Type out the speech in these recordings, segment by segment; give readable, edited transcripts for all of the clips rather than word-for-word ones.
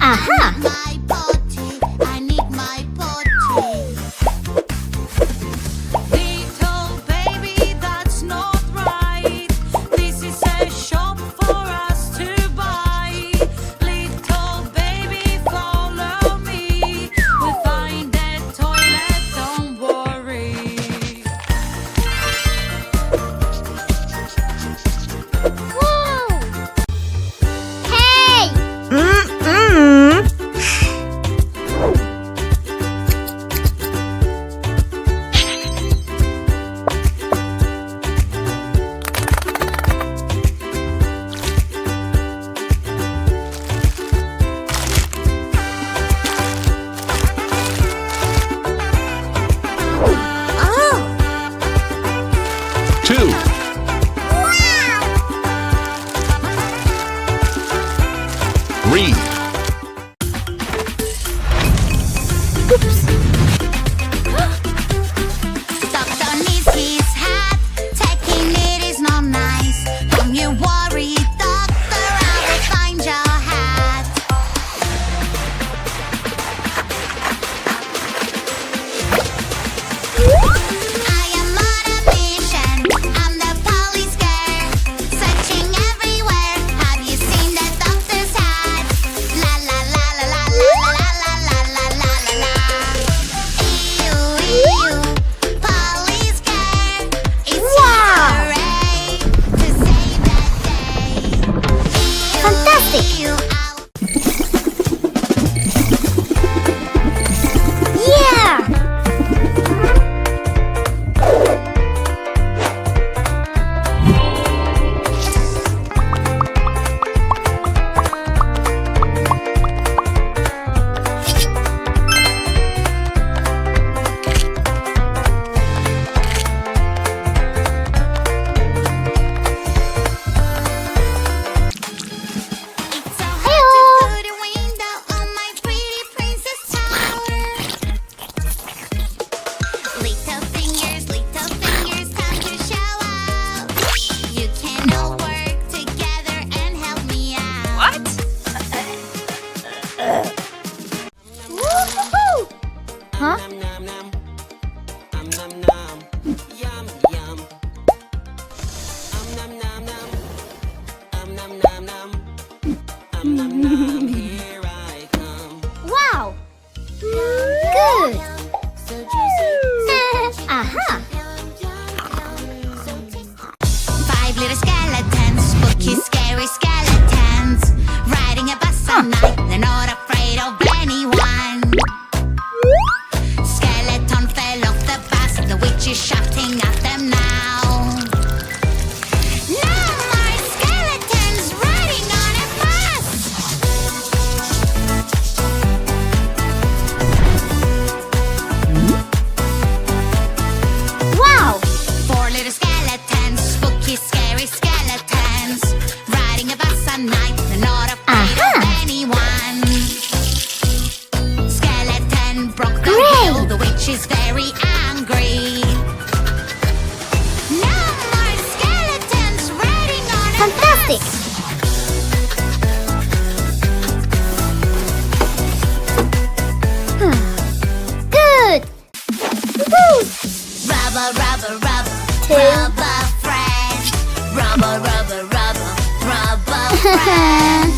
Aha! My potty, I need my potty. Little baby, that's not right. This is a shop for us to buy. Little baby, follow me. We'll find a toilet, don't worry. Wow! Hey! Oh! 2, Wow! 3, Doctor needs his hat. Taking it is not nice. Don't you worry, doctor, I will find your hat. I am on a mission. I'm the police girl. Searching everywhere. Have you seen the doctor's hat? La la la la la la la la la la la la. Ew, police girl. It's Wow. your parade to save the day. Fantastic. Ew, ow. Yeah! It's so hard to put a window on my pretty princess tower. Little fingers, time to show up. You can all work together and help me out. Woo-hoo-hoo! Huh? Wow! Good! Aha! 5 little skeletons, spooky, scary skeletons. Riding a bus at night, they're not afraid of anyone. Skeleton fell off the bus, the witch is shouting at them now. No more skeletons riding on a bus. Wow! 4 little skeletons, spooky, scary skeletons. Riding a bus at night, they're not afraid of anyone. Skeleton broke the Great. wheel, the witch is very angry. No more skeletons riding on a Fantastic! Good! Woo! Rubber, rubber, rubber, Two. rubber friend. Rubber, rubber, rubber, rubber friend.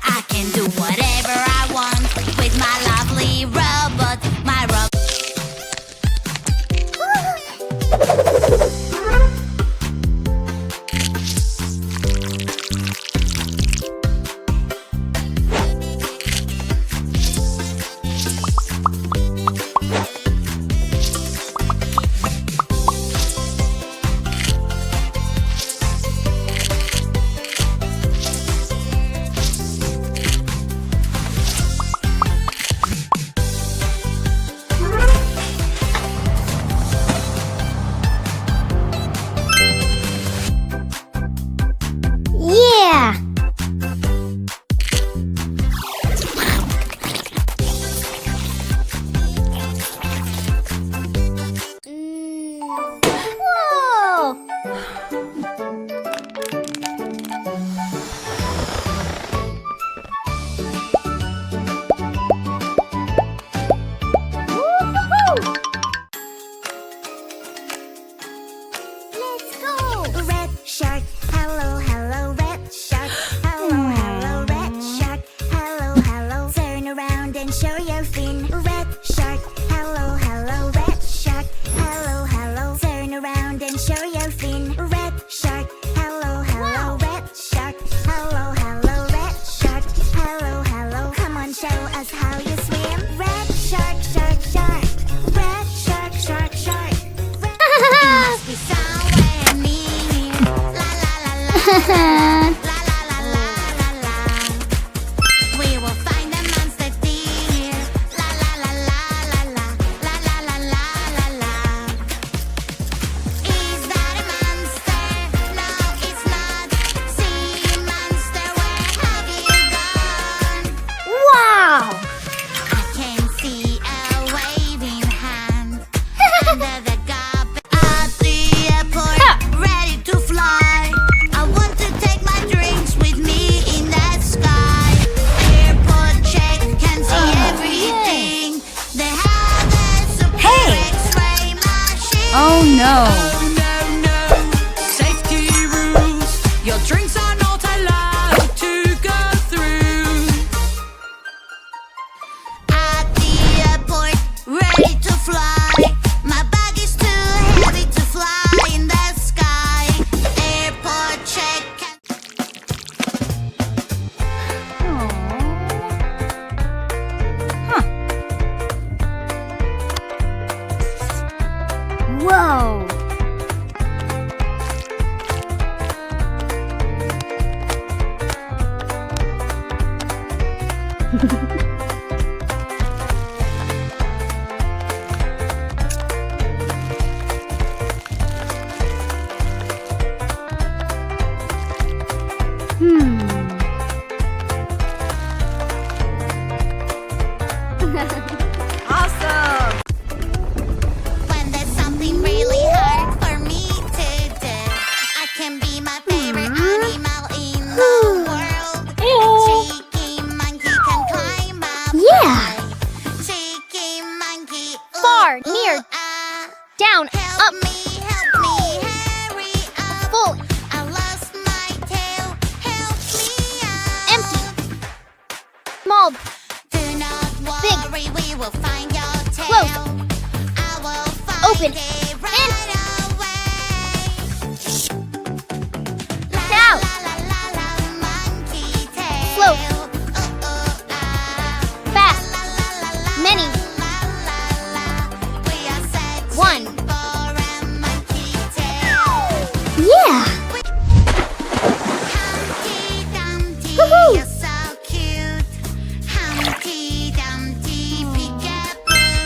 I can do whatever I want with my lovely robot, my robot. Awesome! When there's something really hard for me to do, I can be my favorite animal in the world. Cheeky monkey can climb up Yeah. high. Cheeky monkey, ooh, Far, ooh, near, ah. down, Help up, me, hurry up. full, I lost my tail, help me out. empty, small, Do not big, worry, we will find your tail. close, I will find open, it right away. Now. La la la, monkey tail. Slow. Ooh, ooh, ah. fast, La la la la, many, la la la. We are searching One. for a monkey tail. yeah! Humpty Dumpty, Woohoo! you're so cute. Humpty Dumpty, peekaboo.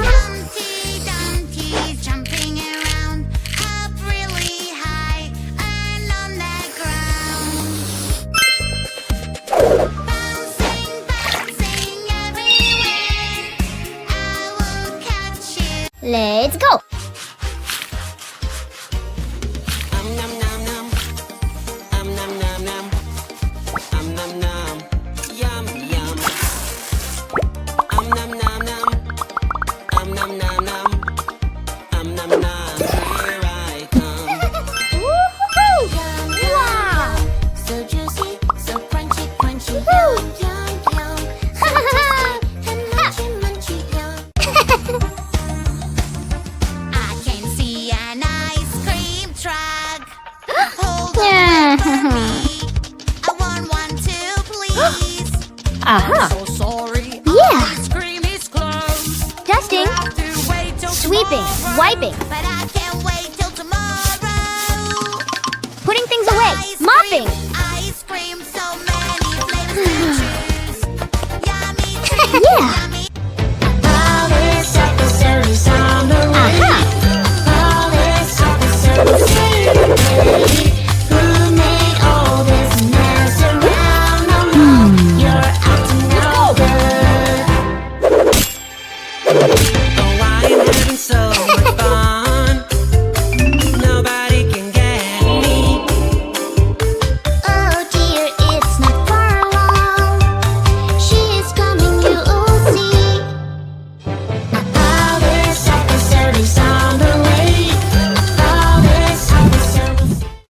Humpty Dumpty, jumping around, up really high and on the ground. Bouncing, bouncing everywhere. I will catch you. Let's go! Nom nom nom. Nom nom nom. Nom nom. Yum yum. Nom nom nom. Nom nom nom. Nom nom. Here I come. Woohoo! Wow! So juicy, so crunchy, crunchy, Woo! yum, yum, yum. And munchy, munchy, yum. I can see an ice cream truck. Hold on for me. I want one too, please. Aha! So sorry, Yeah. ice cream is closed. Testing, Have to wait till sweeping, tomorrow. wiping, But I can't wait till tomorrow. putting things away, Ice mopping, cream,